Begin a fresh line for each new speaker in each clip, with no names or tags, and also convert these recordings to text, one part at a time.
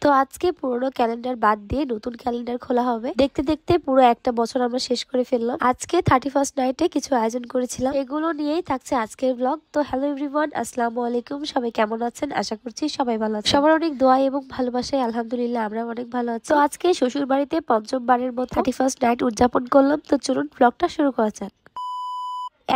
তো আজকে পুরোনো ক্যালেন্ডার বাদ দিয়ে নতুন ক্যালেন্ডার খোলা হবে। দেখতে দেখতে পুরো একটা বছর আমরা শেষ করে ফেললাম। আজকে 31st নাইটে কিছু আয়োজন করেছিলাম, এগুলো নিয়েই থাকছে আজকের ব্লগ। তো হ্যালো এভরিওয়ান, আসসালামু আলাইকুম। সবাই কেমন আছেন? আশা করছি সবাই ভালো আছেন। সবার অনেক দোয়া এবং ভালোবাসায় আলহামদুলিল্লাহ আমরা অনেক ভালো আছি। তো আজকে শ্বশুর বাড়িতে পঞ্চমবারের মতো 31st নাইট উদযাপন করলাম। তো চলুন ব্লগটা শুরু করা যাক।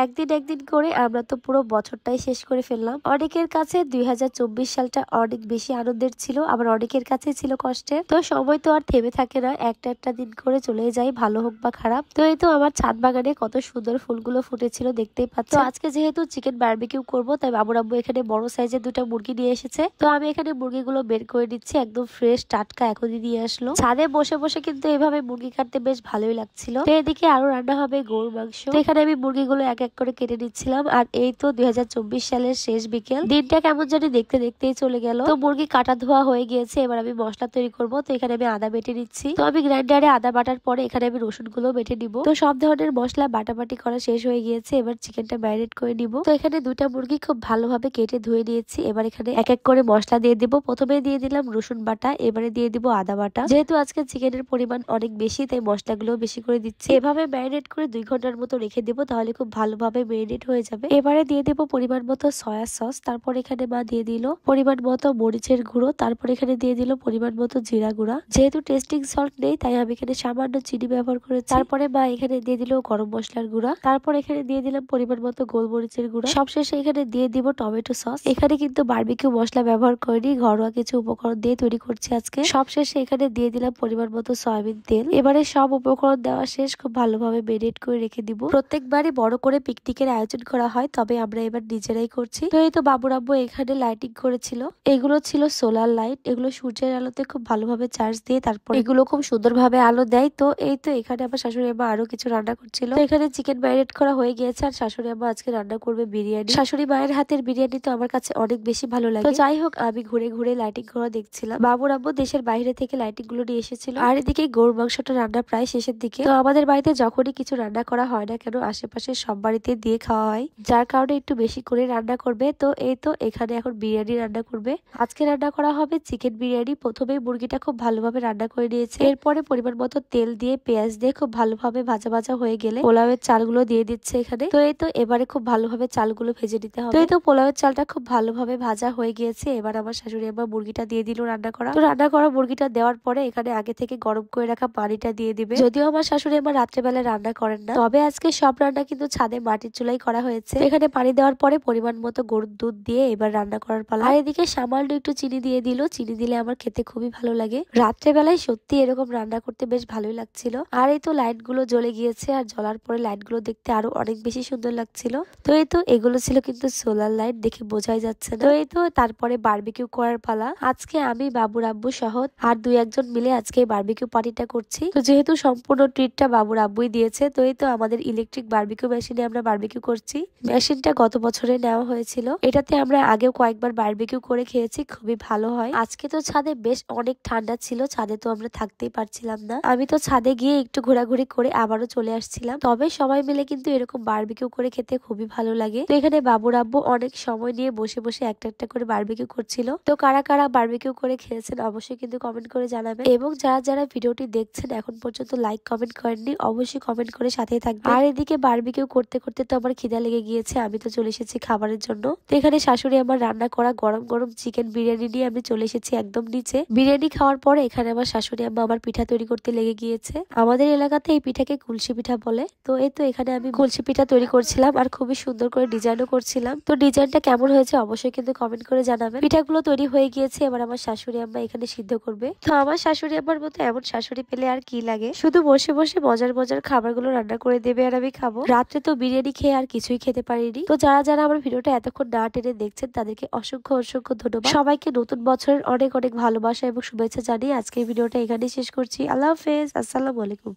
একদিন একদিন করে আমরা তো পুরো বছরটাই শেষ করে ফেললাম। অনেকের কাছে 2024 সালটা অনেক বেশি আনন্দের ছিল, আবার অনেকের কাছে ছিল কষ্টের। তো সময় তো আর থেমে থাকে না, একটা একটা দিন করে চলে যায়, ভালো হোক বা খারাপ। তো এই তো আমার ছাদ বাগানে কত সুন্দর ফুলগুলো ফুটেছিল, দেখতেই পাচ্ছ। তো আজকে যেহেতু চিকেন বারবিকিউ করবো, তাই বাবুর আব্বু এখানে বড় সাইজের দুটা মুরগি নিয়ে এসেছে। তো আমি এখানে মুরগিগুলো বের করে দিচ্ছি, একদম ফ্রেশ টাটকা এখনই দিয়ে আসলো। ছাদে বসে বসে কিন্তু এভাবে মুরগি কাটতে বেশ ভালোই লাগছিল। তো এদিকে আরো রান্না হবে গরুর মাংস। তো এখানে আমি মুরগিগুলো এক এক করে কেটে নিচ্ছিলাম। আর এই তো 2024 সালের শেষ বিকেল, দিনটা কেমন জানি দেখতে দেখতেই চলে গেল। তো মুরগি কাটা ধোয়া হয়ে গিয়েছে, এবার আমি মশলা তৈরি করব। তো এখানে আমি আদা বেটে নিচ্ছি। তো আমি গ্রাইন্ডারে আদা বাটার পরে এখানে আমি রসুন গুলো বেটে নিব। তো সব ধরনের মশলা বাটাবাটি করা শেষ হয়ে গিয়েছে, এবার চিকেনটা ম্যারিনেট করে নিব। তো এখানে দুটা মুরগি খুব ভালোভাবে কেটে ধুয়ে নিয়েছি। এবার এখানে এক এক করে মশলা দিয়ে দিব। প্রথমে দিয়ে দিলাম রসুন বাটা, এবারে দিয়ে দিব আদা বাটা। যেহেতু আজকে চিকেনের পরিমাণ অনেক বেশি, তাই মশলাগুলো বেশি করে দিচ্ছি। এভাবে ম্যারিনেট করে 2 ঘন্টার মতো রেখে দিব, তাহলে খুব ভালোভাবে ম্যারিনেট হয়ে যাবে। এবারে দিয়ে দেব পরিমাণ মতো সয়া সস। তারপর এখানে মা দিয়ে দিল পরিমাণ মতো মরিচের গুঁড়ো। তারপর এখানে দিয়ে দিল পরিমাণ মতো জিরা গুঁড়া। যেহেতু টেস্টিং সল্ট নেই, তাই আমি এখানে সামান্য চিনি ব্যবহার করেছি। তারপরে মা এখানে দিয়ে দিল গরম মশলার গুঁড়া। তারপর এখানে দিয়ে দিলাম পরিমাণ মতো গোলমরিচের গুঁড়া। সবশেষে এখানে দিয়ে দিব টমেটো সস। এখানে কিন্তু বারবিকিউ মশলা ব্যবহার করিনি, ঘরোয়া কিছু উপকরণ দিয়ে তৈরি করছি আজকে। সবশেষে এখানে দিয়ে দিলাম পরিমাণ মতো সয়াবিন তেল। এবারে সব উপকরণ দেওয়া শেষ, খুব ভালোভাবে ম্যারিনেট করে রেখে দিব। প্রত্যেকবারই বড় করে পিকনিকের আয়োজন করা হয়, তবে আমরা এবার নিজেরাই করছি। তো এই তো বাবুর আব্বু এখানে লাইটিং করেছিল। এগুলো ছিল সোলার লাইট, এগুলো সূর্যের আলোতে খুব ভালোভাবে চার্জ দিয়ে তারপর এগুলো খুব সুন্দরভাবে আলো দেয়। তো এই তো এখানে আমার শাশুড়ি আম্মা আরো কিছু রান্না করছিল। তো এখানে চিকেন ম্যারিনেট করা হয়ে গিয়েছে, আর শাশুড়ি আম্মা আজকে রান্না করবে বিরিয়ানি। শাশুড়ি মায়ের হাতের বিরিয়ানি তো আমার কাছে অনেক বেশি ভালো লাগে। তো যাই হোক, আমি ঘুরে ঘুরে লাইটিং করা দেখছিলাম। বাবুর আব্বু দেশের বাইরে থেকে লাইটিং গুলো নিয়ে এসেছিল। আর এদিকে গরুর মাংসটা রান্না প্রায় শেষের দিকে। তো আমাদের বাড়িতে যখনই কিছু রান্না করা হয় না কেন, আশেপাশে সব বাড়িতে দিয়ে খাওয়া হয়, যার কারণে একটু বেশি করে রান্না করবে। তো এই তো এখানে এখন বিরিয়ানি রান্না করবে। আজকে রান্না করা হবে চিকেন বিরিয়ানি। প্রথমে মুরগিটা খুব ভালোভাবে রান্না করে নিয়েছে, এরপরে পরিমাণ মতো তেল দিয়ে পেঁয়াজ দিয়ে খুব ভালোভাবে ভাজা ভাজা হয়ে গেলে পোলাওয়ের চালগুলো দিয়ে দিচ্ছে এখানে। তো এই তো এবারে খুব ভালোভাবে চালগুলো ভেজে নিতে হবে। তো এই তো পোলাওয়ের চালটা খুব ভালোভাবে ভাজা হয়ে গিয়েছে। এবার আমার শাশুড়ি আবার মুরগিটা দিয়ে দিল রান্না করা। তো রান্না করা মুরগিটা দেওয়ার পরে এখানে আগে থেকে গরম করে রাখা পানিটা দিয়ে দিবে। যদিও আমার শাশুড়ি আবার রাত্রেবেলায় রান্না করেন না, তবে আজকে সব রান্না কিন্তু ছাদে মাটির চুলাই করা হয়েছে। এখানে পানি দেওয়ার পরে পরিমাণ মতো গরুর দুধ দিয়ে এবার রান্না করার পালা। আর এদিকে সামান্য একটু চিনি দিয়ে দিল। চিনি দিলে আমার খেতে খুবই ভালো লাগে। রাত্রেবেলায় সত্যি এরকম রান্না করতে বেশ ভালোই লাগছিল। আর এই তো লাইট গুলো জ্বলে গিয়েছে, আর জ্বলার পরে লাইট গুলো দেখতে আরো অনেক বেশি সুন্দর লাগছিল। তো এই তো এগুলো ছিল কিন্তু সোলার লাইট, দেখে বোঝাই যাচ্ছে না। তো এই তো তারপরে বারবিকিউ করার পালা। আজকে আমি বাবুর আব্বু সহ আর 2-1 মিলে আজকে বারবিকিউ পার্টিটা করছি। তো যেহেতু সম্পূর্ণ ট্রিটটা বাবুর আব্বুই দিয়েছে, তো এই তো আমাদের ইলেকট্রিক বারবিকিউ মেশিনে আমরা বারবিকিউ করছি। মেশিনটা গত বছরে নেওয়া হয়েছিল। এটাতে আমরা আগেও কয়েকবার বারবিকিউ করে খেয়েছি, খুবই ভালো হয়। আজকে তো ছাদে বেশ অনেক ঠান্ডা ছিল, ছাদে তো আমরা থাকতেই পারছিলাম না। আমি তো ছাদে গিয়ে একটু ঘোরাঘুরি করে আবারও চলে আসছিলাম। তবে সবাই মিলে কিন্তু এরকম বারবিকিউ করে খেতে খুবই ভালো লাগে। তো এখানে বাবুর আব্বু অনেক সময় নিয়ে বসে বসে একটা একটা করে বারবিকিউ করছিল। তো কারা কারা বারবিকিউ করে খেয়েছেন অবশ্যই কিন্তু কমেন্ট করে জানাবেন। এবং যারা যারা ভিডিওটি দেখছেন এখন পর্যন্ত লাইক কমেন্ট করেননি, অবশ্যই কমেন্ট করে সাথেই থাকবেন। আর এদিকে বারবিকিউ করতে করতে তো আমার খিদা লেগে গিয়েছে, আমি তো চলে এসেছি খাবারের জন্য। তো এখানে শাশুড়ি আমার রান্না করা গরম গরম চিকেন বিরিয়ানি নিয়ে আমি চলে এসেছি একদম নিচে। বিরিয়ানি খাওয়ার পরে এখানে আমার শাশুড়ি আম্মা আমার পিঠা তৈরি করতে লেগে গিয়েছে। আমাদের এলাকাতে এই পিঠাকে কুলসি পিঠা বলে। তো এই তো এখানে আমি কুলসি পিঠা তৈরি করছিলাম, আর খুবই সুন্দর করে ডিজাইনও করছিলাম। তো ডিজাইনটা কেমন হয়েছে অবশ্যই কিন্তু কমেন্ট করে জানাবেন। পিঠাগুলো তৈরি হয়ে গিয়েছে, এবার আমার শাশুড়ি আম্মা এখানে সিদ্ধ করবে। তো আমার শাশুড়ি আম্মার মতো এমন শাশুড়ি পেলে আর কি লাগে, শুধু বসে বসে মজার মজার খাবারগুলো রান্না করে দেবে আর আমি খাবো। রাত্রে তো বিরিয়ানি খেয়ে আর কিছুই খেতে পারিনি। তো যারা যারা আমার ভিডিওটা এতক্ষণ না টেনে দেখছেন তাদেরকে অসংখ্য অসংখ্য ধন্যবাদ। সবাইকে নতুন বছরের অনেক অনেক ভালোবাসা এবং শুভেচ্ছা জানিয়ে আজকে ভিডিওটা এখানেই শেষ করছি। আল্লাহ হাফেজ, আসসালামু আলাইকুম।